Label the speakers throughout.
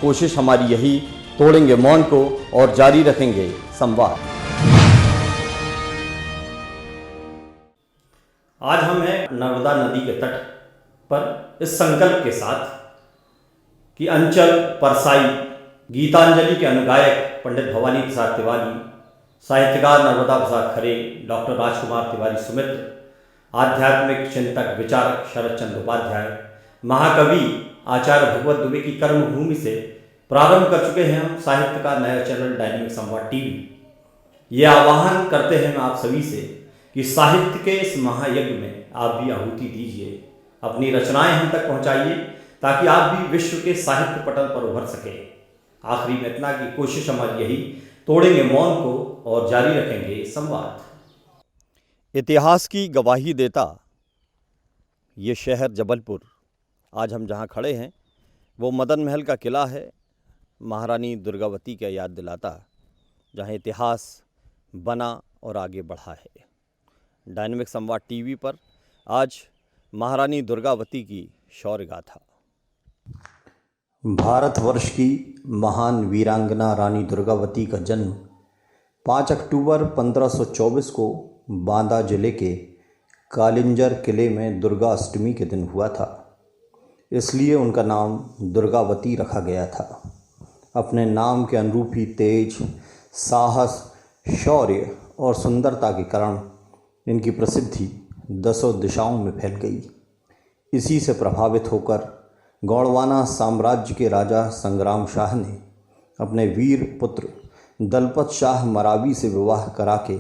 Speaker 1: कोशिश हमारी यही, तोड़ेंगे मौन को और जारी रखेंगे संवाद।
Speaker 2: आज हम हैं नर्मदा नदी के तट पर इस संकल्प के साथ कि अंचल, परसाई, गीतांजलि के अनुगायक पंडित भवानी प्रसाद तिवारी, साहित्यकार नर्मदा प्रसाद खरे, डॉक्टर राजकुमार तिवारी सुमित्र, आध्यात्मिक चिंतक विचारक शरद चंद्र उपाध्याय, महाकवि आचार्य भगवत दुबे की कर्मभूमि से प्रारंभ कर चुके हैं हम साहित्य का नया चैनल डायनेमिक संवाद टीवी। ये आह्वान करते हैं मैं आप सभी से कि साहित्य के इस महायज्ञ में आप भी आहुति दीजिए, अपनी रचनाएं हम तक पहुंचाइए ताकि आप भी विश्व के साहित्य पटल पर उभर सके। आखिरी में इतना की कोशिश हमारी यही, तोड़ेंगे मौन को और जारी रखेंगे संवाद।
Speaker 1: इतिहास की गवाही देता ये शहर जबलपुर, आज हम जहाँ खड़े हैं वो मदन महल का किला है, महारानी दुर्गावती का याद दिलाता, जहाँ इतिहास बना और आगे बढ़ा है। डायनेमिक संवाद टीवी पर आज महारानी दुर्गावती की शौर्य गाथा। भारतवर्ष की महान वीरांगना रानी दुर्गावती का जन्म 5 अक्टूबर 1524 को बांदा जिले के कालिंजर किले में दुर्गा अष्टमी के दिन हुआ था, इसलिए उनका नाम दुर्गावती रखा गया था। अपने नाम के अनुरूप ही तेज, साहस, शौर्य और सुंदरता के कारण इनकी प्रसिद्धि दसों दिशाओं में फैल गई। इसी से प्रभावित होकर गोंडवाना साम्राज्य के राजा संग्राम शाह ने अपने वीर पुत्र दलपत शाह मरावी से विवाह करा के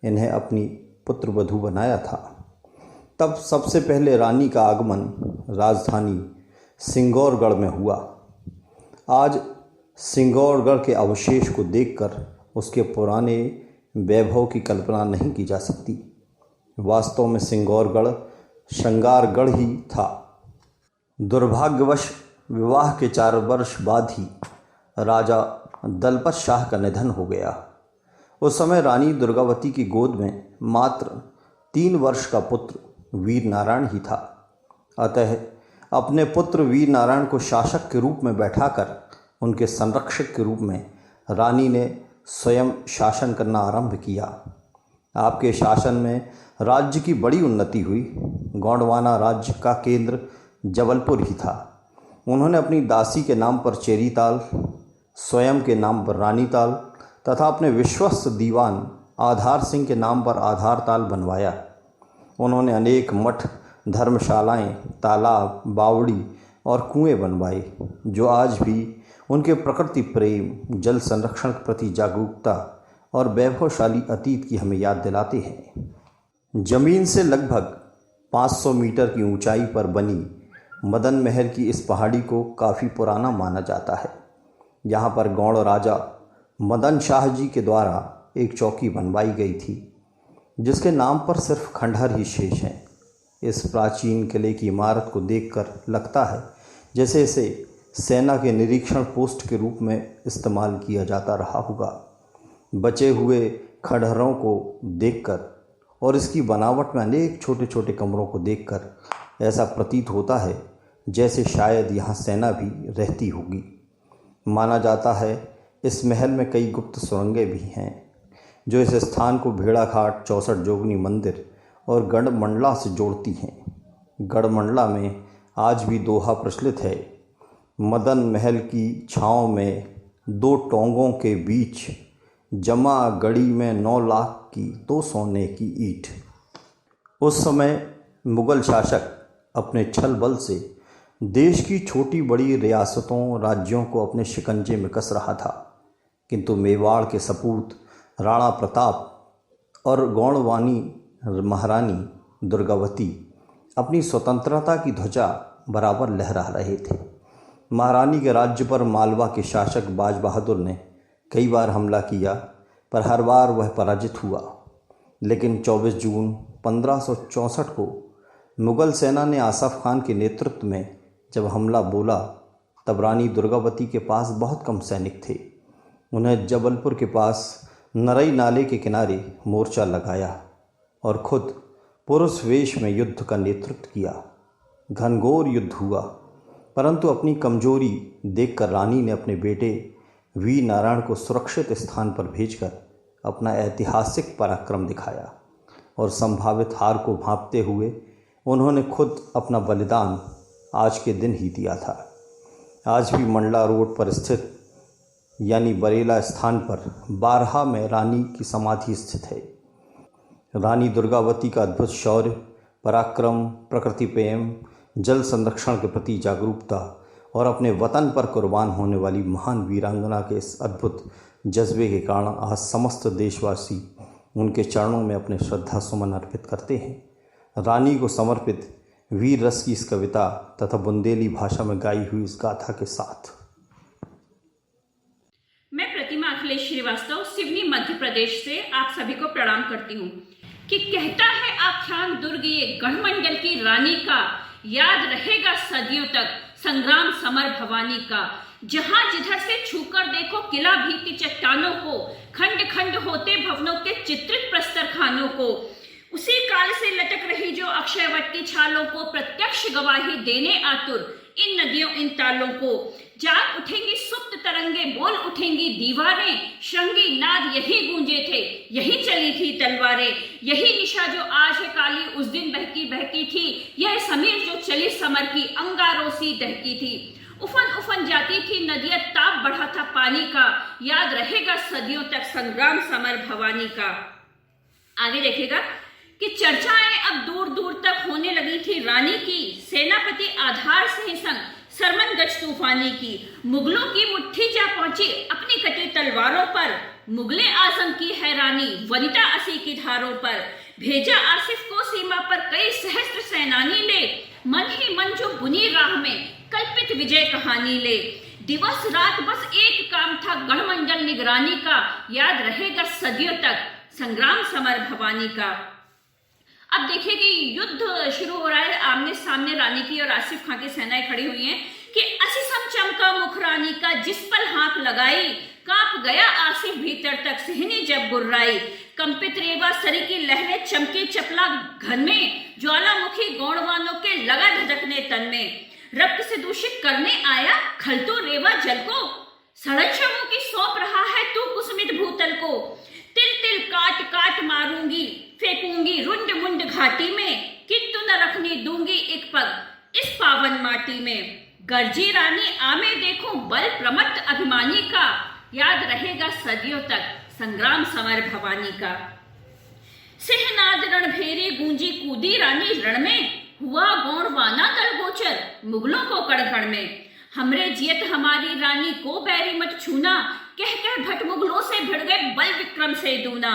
Speaker 1: इन्हें अपनी पुत्र वधू बनाया था। तब सबसे पहले रानी का आगमन राजधानी सिंगौरगढ़ में हुआ। आज सिंगौरगढ़ के अवशेष को देखकर उसके पुराने वैभव की कल्पना नहीं की जा सकती। वास्तव में सिंगौरगढ़ श्रृंगारगढ़ ही था। दुर्भाग्यवश विवाह के 4 वर्ष बाद ही राजा दलपत शाह का निधन हो गया। उस समय रानी दुर्गावती की गोद में मात्र 3 वर्ष का पुत्र वीर नारायण ही था। अतः अपने पुत्र वीर नारायण को शासक के रूप में बैठाकर उनके संरक्षक के रूप में रानी ने स्वयं शासन करना आरंभ किया। आपके शासन में राज्य की बड़ी उन्नति हुई। गोंडवाना राज्य का केंद्र जबलपुर ही था। उन्होंने अपनी दासी के नाम पर चेरीताल, स्वयं के नाम पर रानीताल तथा अपने विश्वस्त दीवान आधार सिंह के नाम पर आधारताल बनवाया। उन्होंने अनेक मठ, धर्मशालाएं, तालाब, बावड़ी और कुएं बनवाए, जो आज भी उनके प्रकृति प्रेम, जल संरक्षण के प्रति जागरूकता और वैभवशाली अतीत की हमें याद दिलाते हैं। जमीन से लगभग 500 मीटर की ऊंचाई पर बनी मदन महल की इस पहाड़ी को काफ़ी पुराना माना जाता है। यहाँ पर गौड़ राजा मदन शाह जी के द्वारा एक चौकी बनवाई गई थी, जिसके नाम पर सिर्फ खंडहर ही शेष हैं। इस प्राचीन किले की इमारत को देखकर लगता है जैसे इसे सेना के निरीक्षण पोस्ट के रूप में इस्तेमाल किया जाता रहा होगा। बचे हुए खंडहरों को देखकर और इसकी बनावट में अनेक छोटे छोटे कमरों को देखकर ऐसा प्रतीत होता है जैसे शायद यहाँ सेना भी रहती होगी। माना जाता है इस महल में कई गुप्त सुरंगें भी हैं, जो इस स्थान को भेड़ाघाट, 64 जोगनी मंदिर और गढ़मंडला से जोड़ती हैं। गढ़मंडला में आज भी दोहा प्रचलित है, मदन महल की छाँव में 2 टोंगों के बीच जमा गढ़ी में 9 लाख की 2 सोने की ईंट। उस समय मुगल शासक अपने छल बल से देश की छोटी बड़ी रियासतों, राज्यों को अपने शिकंजे में कस रहा था, किंतु मेवाड़ के सपूत राणा प्रताप और गोंडवानी महारानी दुर्गावती अपनी स्वतंत्रता की ध्वजा बराबर लहरा रहे थे। महारानी के राज्य पर मालवा के शासक बाज बहादुर ने कई बार हमला किया, पर हर बार वह पराजित हुआ। लेकिन 24 जून 1564 को मुग़ल सेना ने आसफ़ खान के नेतृत्व में जब हमला बोला, तब रानी दुर्गावती के पास बहुत कम सैनिक थे। उन्हें जबलपुर के पास नरई नाले के किनारे मोर्चा लगाया और खुद पुरुष वेश में युद्ध का नेतृत्व किया। घनघोर युद्ध हुआ। परंतु अपनी कमजोरी देखकर रानी ने अपने बेटे वीर नारायण को सुरक्षित स्थान पर भेजकर अपना ऐतिहासिक पराक्रम दिखाया और संभावित हार को भांपते हुए उन्होंने खुद अपना बलिदान आज के दिन ही दिया था। आज भी मंडला रोड पर स्थित यानी बरेला स्थान पर बारहा में रानी की समाधि स्थित है। रानी दुर्गावती का अद्भुत शौर्य, पराक्रम, प्रकृति प्रेम, जल संरक्षण के प्रति जागरूकता और अपने वतन पर कुर्बान होने वाली महान वीरांगना के इस अद्भुत जज्बे के कारण आज समस्त देशवासी उनके चरणों में अपने श्रद्धा सुमन अर्पित करते हैं। रानी को समर्पित वीर रस की इस कविता तथा बुंदेली भाषा में गाई हुई इस गाथा के साथ
Speaker 3: मैं प्रतिमा अखिलेश श्रीवास्तव सिवनी मध्य प्रदेश से आप सभी को प्रणाम करती हूँ कि कहता है आख्यान दुर्ग ये गढ़मंडल की रानी का, याद रहेगा सदियों तक संग्राम समर भवानी का। जहां जिधर से छूकर देखो किला भीति चट्टानों को, खंड खंड होते भवनों के चित्रित प्रस्तर खानों को, उसी काल से लटक रही जो अक्षयवट की छालों को प्रत्यक्ष गवाही देने आतुर इन नदियों इन तालों को। जाग उठेंगी सुप्त तरंगे, बोल उठेंगी दीवारें, श्रृंगी नाद यही गूंजे थे, यही चली थी तलवारें। यही निशा जो आज है काली उस दिन बहकी बहकी थी, यह समीर जो चली समर की अंगारों सी दहकी थी। उफन उफन जाती थी नदियां, ताप बढ़ा था पानी का, याद रहेगा सदियों तक संग्राम समर भवानी का। आगे देखिएगा कि चर्चाएं अब दूर दूर तक होने लगी थी रानी की, सेनापति आधार सिंह संग सरमन गज तूफानी की। मुगलों की मुट्ठी जा पहुंची अपनी कटी तलवारों पर, मुगले आजम की हैरानी वनिता असी की धारों पर। भेजा आसिफ को सीमा पर कई सहस्त्र सेनानी ले, मन ही मन जो बुनी राह में कल्पित विजय कहानी ले। दिवस रात बस एक काम था गढ़मंडल निगरानी का, याद रहेगा सदियों तक संग्राम समर भवानी का। अब देखिए कि युद्ध शुरू हो रहा है, आमने सामने रानी की और आसिफ खां की सेनाएं खड़ी हुई हैं कि असी सम चमका मुख रानी का, जिस पल हाथ लगाई कांप गया आसिफ भीतर तक, सहनी जब गुर्राई। कंपित रेवा सरी की लहरें चमके चपला घन में, ज्वालामुखी गौड़वानों के लगा धधकने तन में। रक्त से दूषित करने आया खलतो रेवा जल को, सड़क्षमों की सौंप रहा है तू कुसुमित भूतल को। तिल तिल काट काट मारूंगी, फेंकूंगी रुंड मुंड घाटी में, किंतु न रखने दूंगी एक पग इस पावन माटी में। गर्जी रानी आमे देखूं बल प्रमत्त अभिमानी का, याद रहेगा सदियों तक संग्राम समर भवानी का। सिंहनाद रणभेरी गूंजी कूदी रानी रण में, हुआ गौड़वाना दल गोचर मुगलों को कड़कड़ में। हमरे जियत हमारी रानी को बैरी मत छूना, कह कह भट मुगलों से भिड़ गए बल विक्रम से दूना।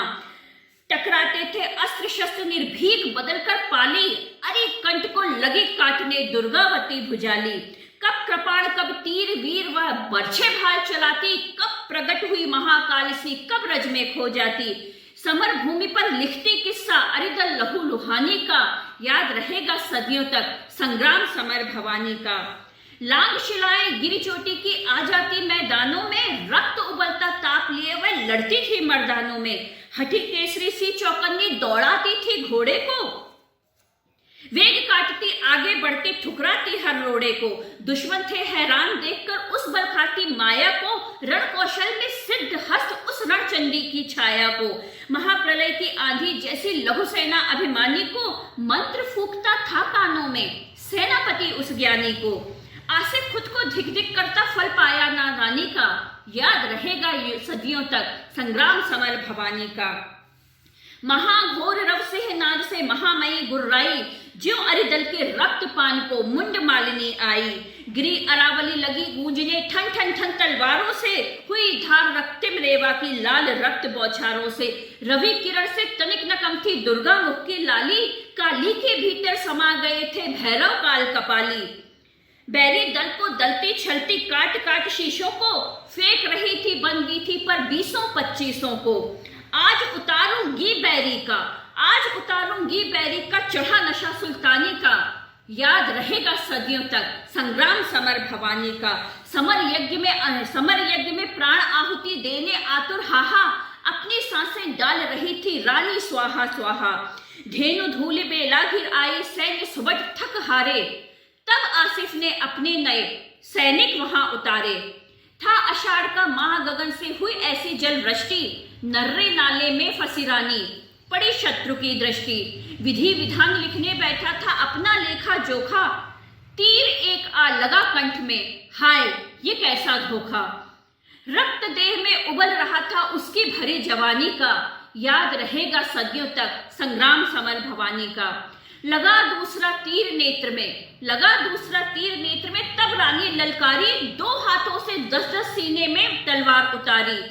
Speaker 3: टकराते थे अस्त्र शस्त्र निर्भीक बदलकर पाली, अरे कंठ को लगी काटने दुर्गावती भुजाली। कब कृपाण कब तीर वीर वह बरछे भाल चलाती, कब प्रकट हुई महाकाल सी कब रज में खो जाती। समर भूमि पर लिखती किस्सा अरिदल लहू लुहानी का, याद रहेगा सदियों तक संग्राम समर भवानी का। लांग शिलाएं गिरी चोटी की आ जाती मैदानों में, रक्त उबलता ताप लिए वह लड़ती थी मर्दानों में। हठी केसरी सी चौकन्नी दौड़ाती थी घोड़े को, वेग काटती आगे बढ़ती ठुकराती हर रोड़े को। दुश्मन थे हैरान देखकर उस बल खाती माया को, रण कौशल में सिद्ध हस्त उस रणचंडी की छाया को। महाप्रलय की आंधी जैसी लघु सेना अभिमानी को, मंत्र फूकता था कानों में सेनापति उस ज्ञानी को। आसिफ खुद को धिक धिक करता फल पाया ना रानी का, याद रहेगा ये सदियों तक संग्राम समर भवानी का। महाघोर रव से नाद से महामयी गुर्राई, ज्यों अरिदल के रक्त पान को मुंड मालिनी आई। गिरी अरावली लगी गूंजने ठन ठन ठन तलवारों से, हुई धार रक्तिम रेवा की लाल रक्त बौछारों से। रवि किरण से तनिक न कम थी दुर्गा मुख की लाली, काली के भीतर समा गए थे भैरव काल कपाली। बैरी दल को दलती छलती काट काट शीशों को, फेंक रही थी बंदी थी पर 20-25 को। आज उतारूंगी बैरी का, आज उतारूंगी बैरी का चढ़ा नशा सुल्तानी का, याद रहेगा सदियों तक संग्राम समर भवानी का। समर यज्ञ में प्राण आहुति देने आतुर हाहा, अपनी सांसें डाल रही थी रानी स्वाहा स्वाहा। धेनु धूलि बेला घिर आई सैन्य सुबट थक हारे, तब तब आसिफ ने अपने नए सैनिक वहां उतारे। था आषाढ़ का माह, गगन से हुई ऐसी जल वृष्टि, नर्रे नाले में फंसी रानी, पड़ी शत्रु की दृष्टि। विधि विधान लिखने बैठा था अपना लेखा जोखा, तीर एक आ लगा कंठ में, हाय ये कैसा धोखा। रक्त देह में उबल रहा था उसकी भरी जवानी का, याद रहेगा सदियों तक संग्राम समर भवानी का। लगा दूसरा तीर नेत्र में, तब रानी ललकारी, दो हाथों से 10-10 सीने में तलवार उतारी।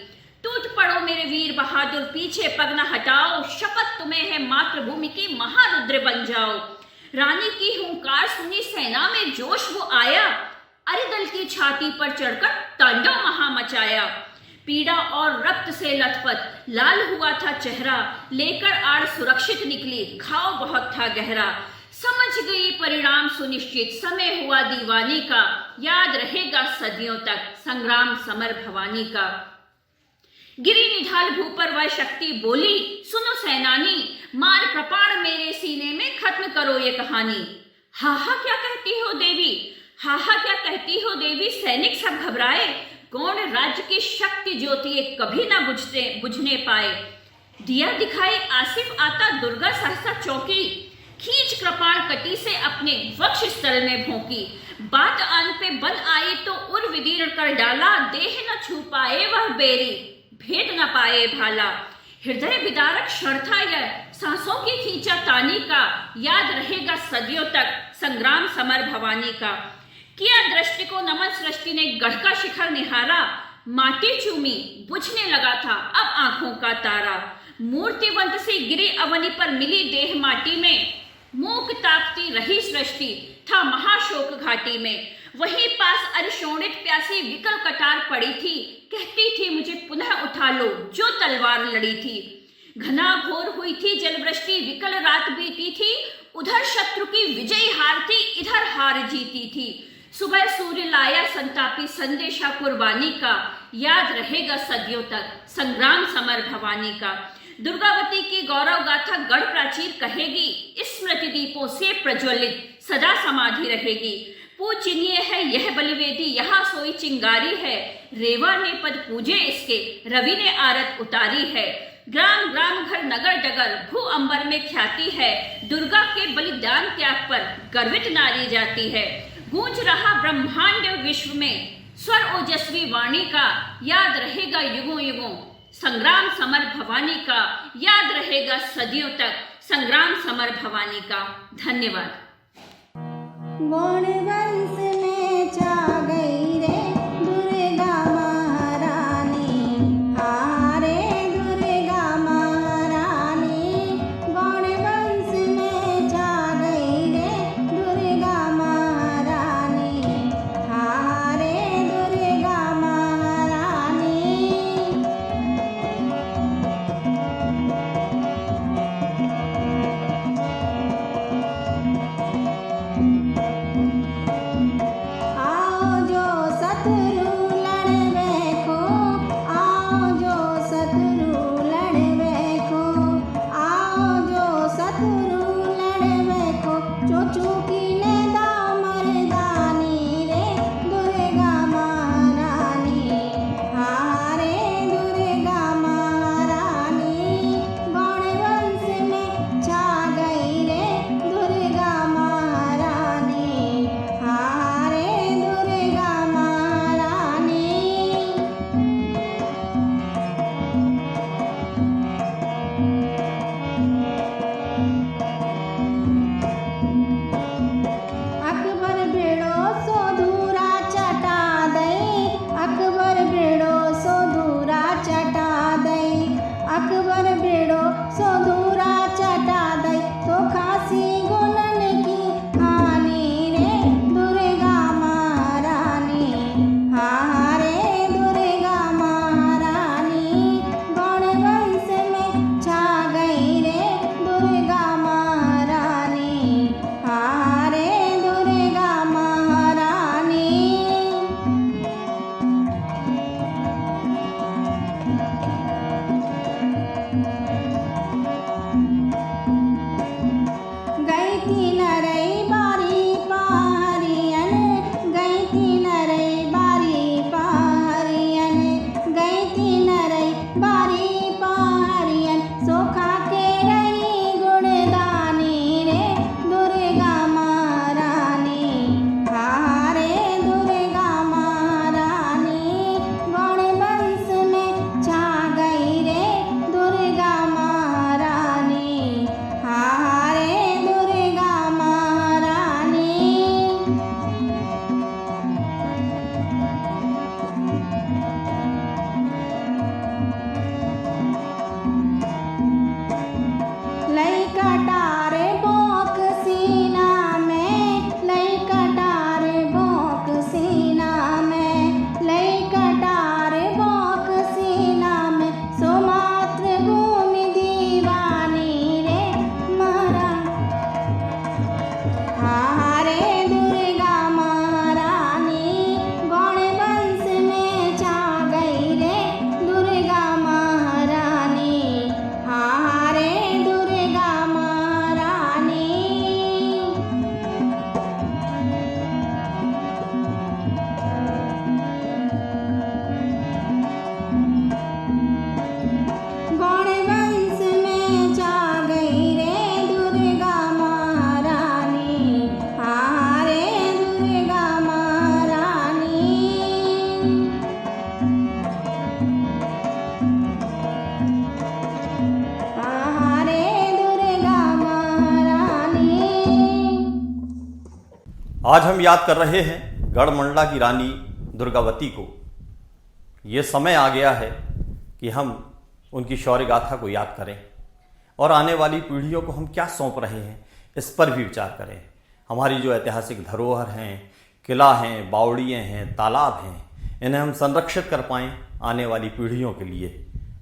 Speaker 3: टूट पड़ो मेरे वीर बहादुर, पीछे पग न हटाओ, शपथ तुम्हें है मातृभूमि की, महारुद्र बन जाओ। रानी की हुंकार सुनी सेना में जोश वो आया, अरे दल की छाती पर चढ़कर तांडव महा मचाया। पीड़ा और रक्त से लथपथ लाल हुआ था चेहरा, लेकर आड़ सुरक्षित निकली, घाव बहुत था गहरा। समझ गई परिणाम सुनिश्चित, समय हुआ दीवानी का, याद रहेगा सदियों तक संग्राम समर भवानी का। गिरी निढाल भू पर वह शक्ति बोली, सुनो सेनानी, मार कृपाण मेरे सीने में, खत्म करो ये कहानी। हा हा क्या कहती हो देवी, हा हा क्या कहती हो देवी, सैनिक सब घबराए। गौण राज्य की शक्ति ज्योति कभी ना बुझने पाए। दिया दिखाई आसिफ आता, दुर्गा सहसा चौकी, खींच कृपाण कटी से अपने वक्ष स्थल में भोंकी। बात आन पे बन आई तो उर विदीर्ण कर डाला, देह न छू पाए वह बेरी, भेद न पाए भाला। हृदय विदारक क्षण था यह, सांसों की खींचा तानी का, याद रहेगा सदियों तक संग्राम समर भवानी का। किया दृष्टि को नमन सृष्टि ने, गढ़ का शिखर निहारा, माटी चूमी बुझने लगा था अब आंखों का तारा। मूर्तिवंत सी गिरी अवनी पर मिली देह माटी में, मूक ताकती रही सृष्टि था महाशोक घाटी में। वहीं पास अरिशोणित प्यासी विकल कटार पड़ी थी, कहती थी मुझे पुनः उठा लो जो तलवार लड़ी थी। घना घोर हुई थी जलवृष्टि, विकल रात बीती थी, उधर शत्रु की विजयी हार थी, इधर हार जीती थी। सुबह सूर्य लाया संतापी संदेशा कुर्बानी का, याद रहेगा सदियों तक संग्राम समर भवानी का। दुर्गावती की गौरव गाथा गढ़ प्राचीर कहेगी, स्मृति दीपों से प्रज्वलित सदा समाधि रहेगी। पूजनीय है यह बलिवेदी, यहाँ सोई चिंगारी है, रेवा ने पद पूजे इसके, रवि ने आरत उतारी है। ग्राम ग्राम घर नगर डगर भू अंबर में ख्याति है, दुर्गा के बलिदान त्याग पर गर्वित नारी जाती है। गूंज रहा ब्रह्मांड विश्व में स्वर ओजस्वी वाणी का, याद रहेगा युगों युगों संग्राम समर भवानी का, याद रहेगा सदियों तक संग्राम समर भवानी का। धन्यवाद।
Speaker 4: गौण वंश में छा गई रे दुर्गा महारानी, हारे दुर्गा महारानी। गौण वंश में छा गई रे दुर्गा महारानी, हारे दुर्गा महारानी। रही गुणदानी रे दुर्गा महारानी। हारे दुर्गा महारानी गण वंश में छा गई रे दुर्गा महारानी। हारे दुर्गा महारानी। लई कटार बोक सीना में, लई कटार बोक सीना में, लई कटार बोक सीना में, सो मातृभूमि दीवानी रे मरा। हारे दुर्गा महारानी गण वंश में छा गई रे दुर्गा महारानी। हारे दुर्गा महारानी। गण वंश में छा गई रे दुर्गा महारानी। हारे दुर्गा महारानी। हारे दुर्गा महारानी।
Speaker 2: आज हम याद कर रहे हैं गढ़मंडला की रानी दुर्गावती को। ये समय आ गया है कि हम उनकी शौर्य गाथा को याद करें और आने वाली पीढ़ियों को हम क्या सौंप रहे हैं इस पर भी विचार करें। हमारी जो ऐतिहासिक धरोहर हैं, किला हैं, बावड़ियाँ हैं, तालाब हैं, इन्हें हम संरक्षित कर पाएँ आने वाली पीढ़ियों के लिए,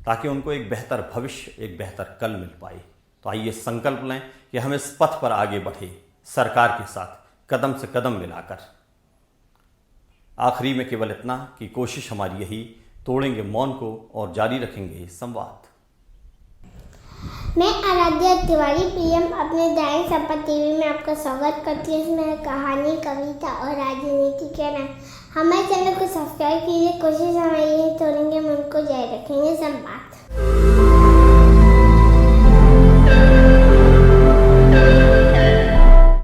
Speaker 2: ताकि उनको एक बेहतर भविष्य, एक बेहतर कल मिल पाए। तो आइए संकल्प लें कि हम इस पथ पर आगे बढ़े, सरकार के साथ कदम से कदम मिलाकर। आखिरी में केवल इतना कि कोशिश हमारी यही, तोड़ेंगे मौन को और जारी रखेंगे संवाद।
Speaker 5: मैं आराध्या तिवारी पीएम अपने दैनिक संपत टीवी में आपका स्वागत करती हूँ। इसमें कहानी, कविता और राजनीति के नाम। हमारे चैनल को सब्सक्राइब कीजिए। कोशिश हमारी यही, तोड़ेंगे मन को जारी रखेंगे संवाद।